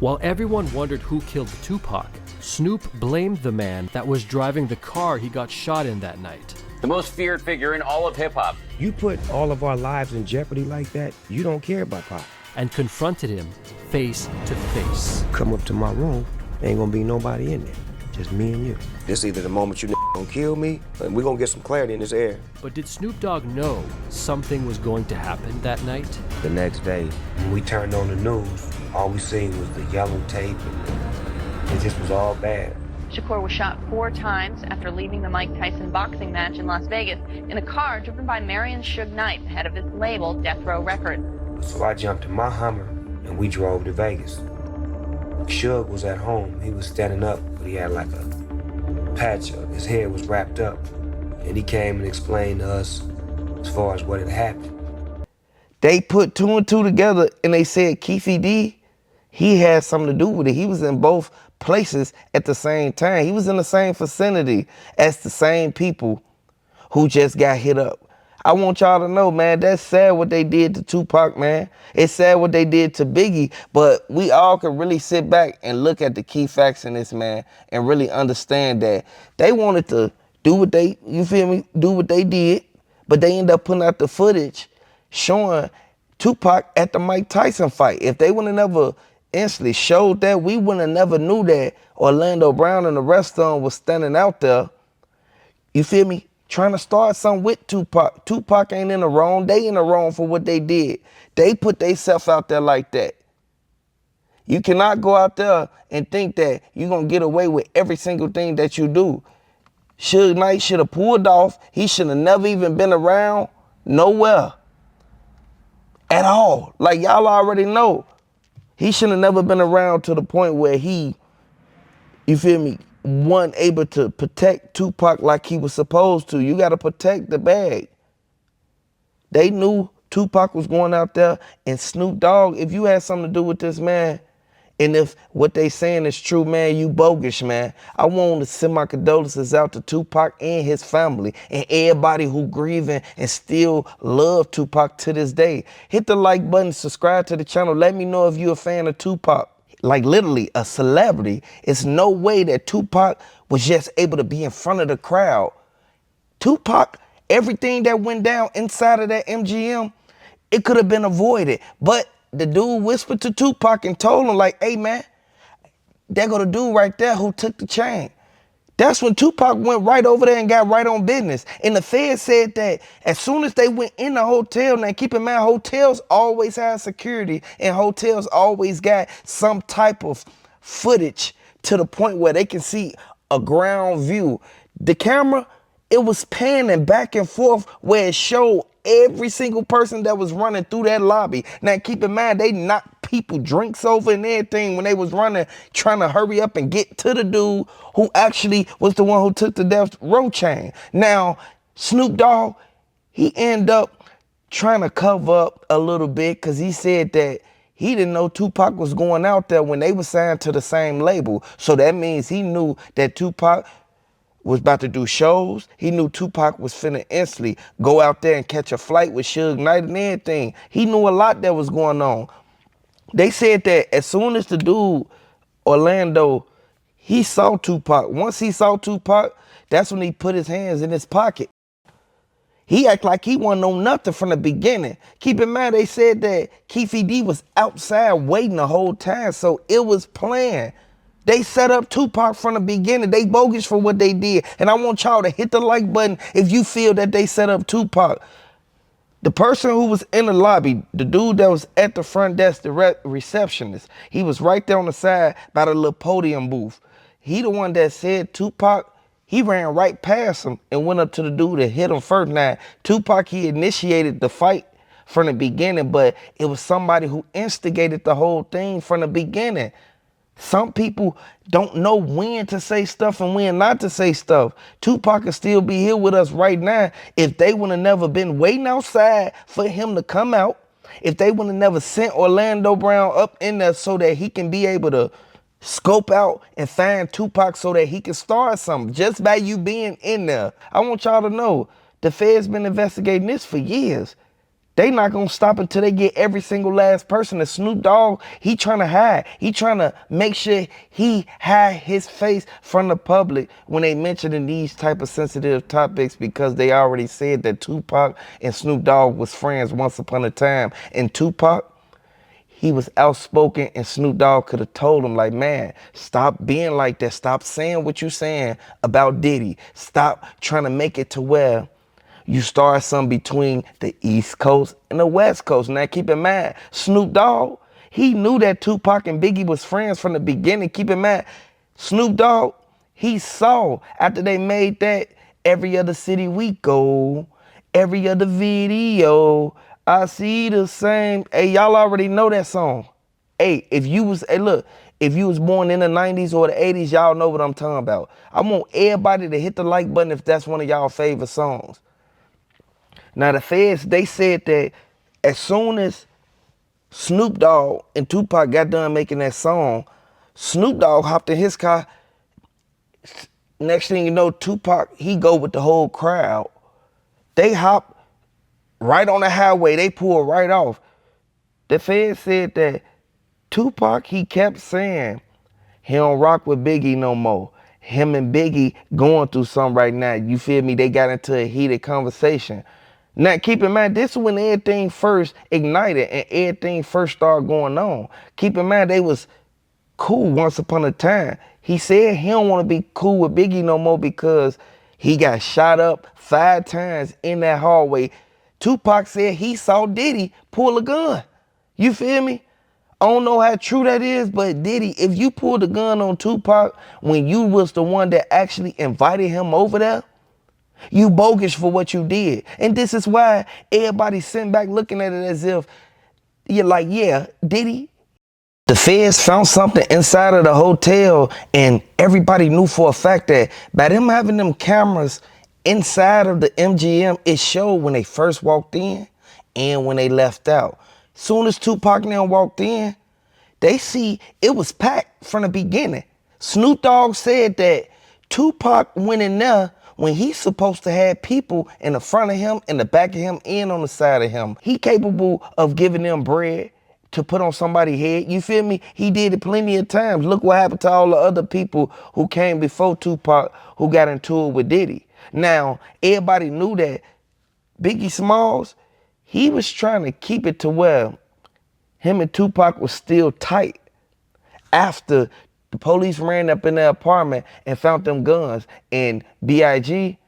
While everyone wondered who killed Tupac, Snoop blamed the man that was driving the car he got shot in that night. The most feared figure in all of hip-hop. You put all of our lives in jeopardy like that, you don't care about Pop. And confronted him face to face. Come up to my room, ain't gonna be nobody in there, just me and you. This either the moment you gonna kill me, and we're gonna get some clarity in this air. But did Snoop Dogg know something was going to happen that night? The next day, when we turned on the news, all we seen was the yellow tape, and it just was all bad. Shakur was shot 4 times after leaving the Mike Tyson boxing match in Las Vegas in a car driven by Marion Suge Knight, head of his label, Death Row Records. So I jumped in my Hummer, and we drove to Vegas. Suge was at home. He was standing up, but he had like a patch of his hair was wrapped up. And he came and explained to us as far as what had happened. They put 2 and 2 together, and they said Keefy D, he had something to do with it. He was in both places at the same time. He was in the same vicinity as the same people who just got hit up. I want y'all to know, man, that's sad what they did to Tupac, man. It's sad what they did to Biggie, but we all can really sit back and look at the key facts in this, man, and really understand that they wanted to do what they, you feel me, do what they did, but they ended up putting out the footage showing Tupac at the Mike Tyson fight. If they would have never instantly showed that, we would have never knew that Orlando Brown and the rest of them was standing out there, you feel me, trying to start something with Tupac. Tupac ain't in the wrong. They in the wrong for what they did. They put themselves out there like that. You cannot go out there and think that you're going to get away with every single thing that you do. Suge Knight should have pulled off. He should have never even been around nowhere at all. Like y'all already know. He should have never been around to the point where he, you feel me, wasn't able to protect Tupac like he was supposed to. You got to protect the bag. They knew Tupac was going out there, and Snoop Dogg, if you had something to do with this, man, and if what they saying is true, man, you bogus, man. I want to send my condolences out to Tupac and his family and everybody who grieving and still love Tupac to this day. Hit the like button, subscribe to the channel. Let me know if you're a fan of Tupac. Like literally a celebrity. It's no way that Tupac was just able to be in front of the crowd. Tupac, everything that went down inside of that MGM, it could have been avoided. But the dude whispered to Tupac and told him like, hey man, there go the dude right there who took the chain. That's when Tupac went right over there and got right on business. And the Fed said that as soon as they went in the hotel, now keep in mind, hotels always have security and hotels always got some type of footage to the point where they can see a ground view. The camera, it was panning back and forth where it showed every single person that was running through that lobby. Now keep in mind, they knocked people drinks over and everything when they was running, trying to hurry up and get to the dude who actually was the one who took the Death Row chain. Now, Snoop Dogg, he ended up trying to cover up a little bit because he said that he didn't know Tupac was going out there when they were signed to the same label. So that means he knew that Tupac was about to do shows. He knew Tupac was finna instantly go out there and catch a flight with Suge Knight and everything. He knew a lot that was going on. They said that as soon as the dude, Orlando, he saw Tupac. Once he saw Tupac, that's when he put his hands in his pocket. He act like he wasn't know nothing from the beginning. Keep in mind, they said that Keefy D was outside waiting the whole time, so it was planned. They set up Tupac from the beginning. They bogus for what they did. And I want y'all to hit the like button if you feel that they set up Tupac. The person who was in the lobby, the dude that was at the front desk, the receptionist, he was right there on the side by the little podium booth. He the one that said Tupac, he ran right past him and went up to the dude and hit him first. Now, Tupac, he initiated the fight from the beginning, but it was somebody who instigated the whole thing from the beginning. Some people don't know when to say stuff and when not to say stuff. Tupac could still be here with us right now if they would have never been waiting outside for him to come out. If they would have never sent Orlando Brown up in there so that he can be able to scope out and find Tupac so that he can start something just by you being in there. I want y'all to know the Fed's been investigating this for years. They not gonna stop until they get every single last person. And Snoop Dogg, he trying to hide. He trying to make sure he hide his face from the public when they mentioning these type of sensitive topics, because they already said that Tupac and Snoop Dogg was friends once upon a time. And Tupac, he was outspoken, and Snoop Dogg could have told him, like, man, stop being like that. Stop saying what you saying about Diddy. Stop trying to make it to where you start something between the East Coast and the West Coast. Now, keep in mind, Snoop Dogg, he knew that Tupac and Biggie was friends from the beginning. Keep in mind, Snoop Dogg, he saw after they made that Every Other City We Go, every other video, I see the same. Hey, y'all already know that song. Hey, if you was, hey, look, if you was born in the 90s or the 80s, y'all know what I'm talking about. I want everybody to hit the like button if that's one of y'all favorite songs. Now, the feds, they said that as soon as Snoop Dogg and Tupac got done making that song, Snoop Dogg hopped in his car. Next thing you know, Tupac, he go with the whole crowd. They hop right on the highway. They pull right off. The feds said that Tupac, he kept saying he don't rock with Biggie no more. Him and Biggie going through something right now. You feel me? They got into a heated conversation. Now, keep in mind, this is when everything first ignited and everything first started going on. Keep in mind, they was cool once upon a time. He said he don't want to be cool with Biggie no more because he got shot up 5 times in that hallway. Tupac said he saw Diddy pull a gun. You feel me? I don't know how true that is, but Diddy, if you pulled a gun on Tupac when you was the one that actually invited him over there, you bogus for what you did. And this is why everybody's sitting back looking at it as if you're like, yeah, Diddy. The feds found something inside of the hotel, and everybody knew for a fact that by them having them cameras inside of the MGM, it showed when they first walked in and when they left out. Soon as Tupac and them walked in, they see it was packed from the beginning. Snoop Dogg said that Tupac went in there when he's supposed to have people in the front of him, in the back of him, and on the side of him. He capable of giving them bread to put on somebody's head. You feel me? He did it plenty of times. Look what happened to all the other people who came before Tupac who got into it with Diddy. Now, everybody knew that Biggie Smalls, he was trying to keep it to where him and Tupac was still tight after the police ran up in their apartment and found them guns. And B.I.G.,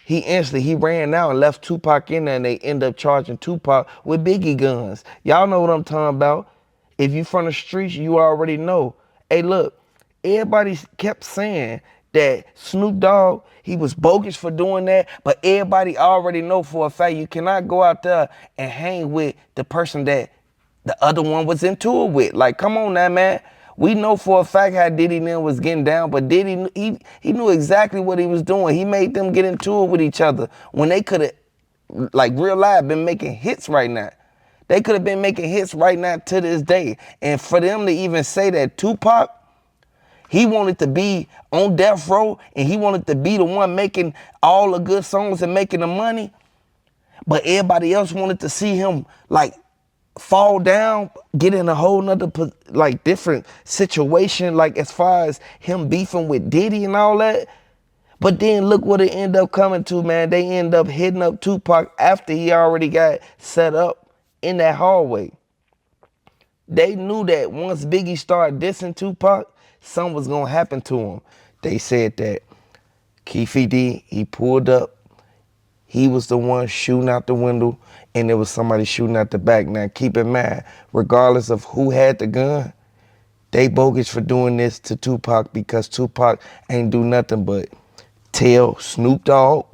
he ran out and left Tupac in there, and they end up charging Tupac with Biggie guns. Y'all know what I'm talking about. If you from the streets, you already know. Hey, look, everybody kept saying that Snoop Dogg, he was bogus for doing that, but everybody already know for a fact you cannot go out there and hang with the person that the other one was into it with. Like, come on now, man. We know for a fact how Diddy and them was getting down, but Diddy, he knew exactly what he was doing. He made them get into it with each other when they could have, like real life, been making hits right now. They could have been making hits right now to this day. And for them to even say that Tupac, he wanted to be on death row and he wanted to be the one making all the good songs and making the money, but everybody else wanted to see him like fall down, get in a whole nother like different situation, like as far as him beefing with Diddy and all that. But then look what it ended up coming to, man. They end up hitting up Tupac after he already got set up in that hallway. They knew that once Biggie started dissing Tupac, something was gonna happen to him. They said that Keefy D, he pulled up, he was the one shooting out the window, and there was somebody shooting out the back. Now, keep in mind, regardless of who had the gun, they bogus for doing this to Tupac because Tupac ain't do nothing but tell Snoop Dogg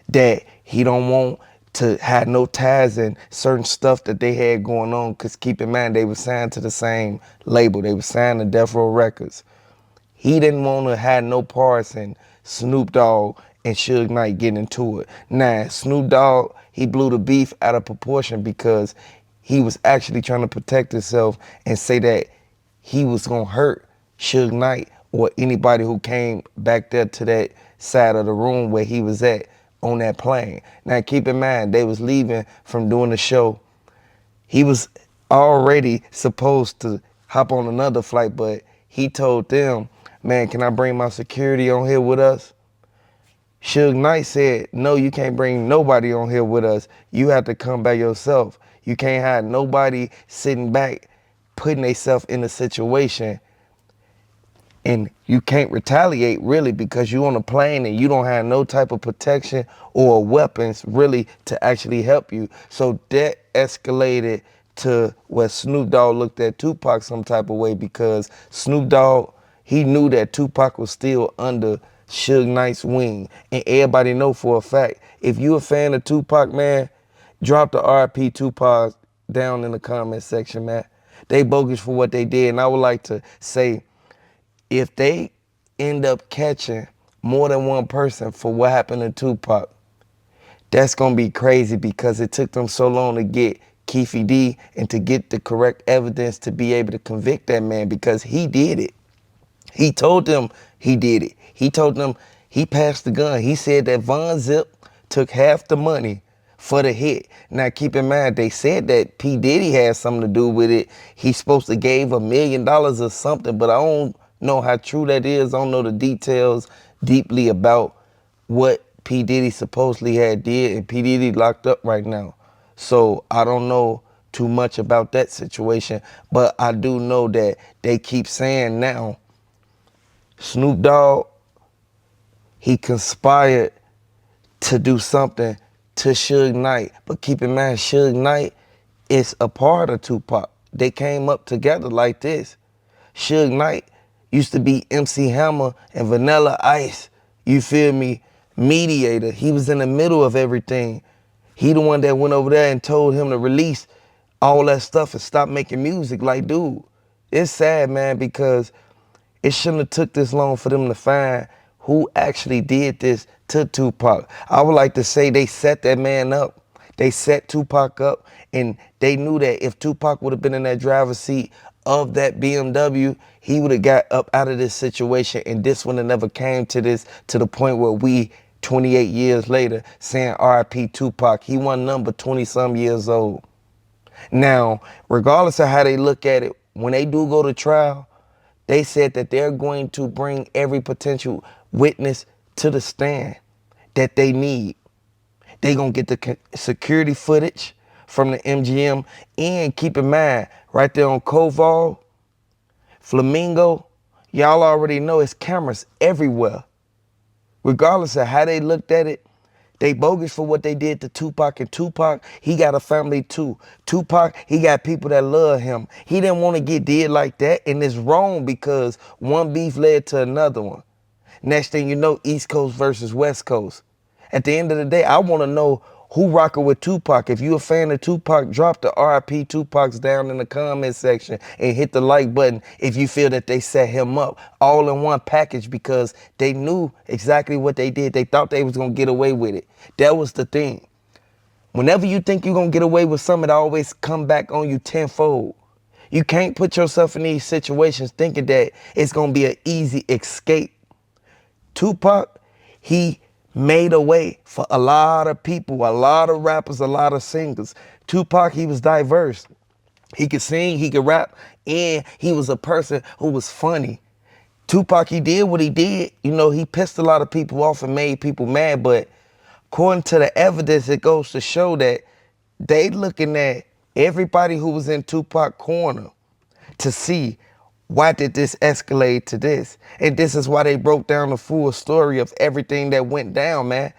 that he don't want to have no ties and certain stuff that they had going on, because keep in mind, they were signed to the same label. They were signed to Death Row Records. He didn't want to have no parts in Snoop Dogg and Suge Knight getting into it. Now, Snoop Dogg, he blew the beef out of proportion because he was actually trying to protect himself and say that he was going to hurt Suge Knight or anybody who came back there to that side of the room where he was at on that plane. Now keep in mind, they was leaving from doing the show. He was already supposed to hop on another flight, but he told them, man, can I bring my security on here with us? Suge Knight said, no, you can't bring nobody on here with us. You have to come by yourself. You can't have nobody sitting back, putting themselves in a situation, and you can't retaliate really because you're on a plane and you don't have no type of protection or weapons really to actually help you. So that escalated to where Snoop Dogg looked at Tupac some type of way, because Snoop Dogg, he knew that Tupac was still under Suge Knight's wing. And everybody know for a fact, if you a fan of Tupac, man, drop the RIP Tupac down in the comment section, man. They bogus for what they did. And I would like to say, if they end up catching more than one person for what happened to Tupac, that's gonna be crazy, because it took them so long to get Keefe D and to get the correct evidence to be able to convict that man, because he did it. He told them he did it. He told them he passed the gun. He said that Von Zip took half the money for the hit. Now keep in mind, they said that P. Diddy had something to do with it. He's supposed to gave $1 million or something, but I don't know how true that is. I don't know the details deeply about what P. Diddy supposedly had did, and P. Diddy locked up right now. So I don't know too much about that situation, but I do know that they keep saying now Snoop Dogg, he conspired to do something to Suge Knight. But keep in mind, Suge Knight is a part of Tupac. They came up together like this. Suge Knight used to be MC Hammer and Vanilla Ice, you feel me, mediator. He was in the middle of everything. He the one that went over there and told him to release all that stuff and stop making music. Like, dude, it's sad, man, because it shouldn't have took this long for them to find who actually did this to Tupac. I would like to say they set that man up. They set Tupac up, and they knew that if Tupac would have been in that driver's seat of that BMW, he would have got up out of this situation, and this one never came to this, to the point where we, 28 years later, saying RIP Tupac. He wasn't number 20-some years old. Now, regardless of how they look at it, when they do go to trial, they said that they're going to bring every potential witness to the stand that they need. They gonna get the security footage from the MGM, and keep in mind, right there on Koval, Flamingo, y'all already know it's cameras everywhere. Regardless of how they looked at it, they bogus for what they did to Tupac, and Tupac, he got a family too. Tupac, he got people that love him. He didn't want to get did like that, and it's wrong because one beef led to another one. Next thing you know, East Coast versus West Coast. At the end of the day, I want to know who rocking with Tupac. If you a fan of Tupac, drop the RIP Tupacs down in the comment section and hit the like button if you feel that they set him up all in one package, because they knew exactly what they did. They thought they was going to get away with it. That was the thing. Whenever you think you're going to get away with something, it always come back on you tenfold. You can't put yourself in these situations thinking that it's going to be an easy escape. Tupac, he made a way for a lot of people, a lot of rappers, a lot of singers. Tupac, he was diverse. He could sing, he could rap, and he was a person who was funny. Tupac, he did what he did. You know, he pissed a lot of people off and made people mad, but according to the evidence, it goes to show that they looking at everybody who was in Tupac corner to see, why did this escalate to this? And this is why they broke down the full story of everything that went down, man.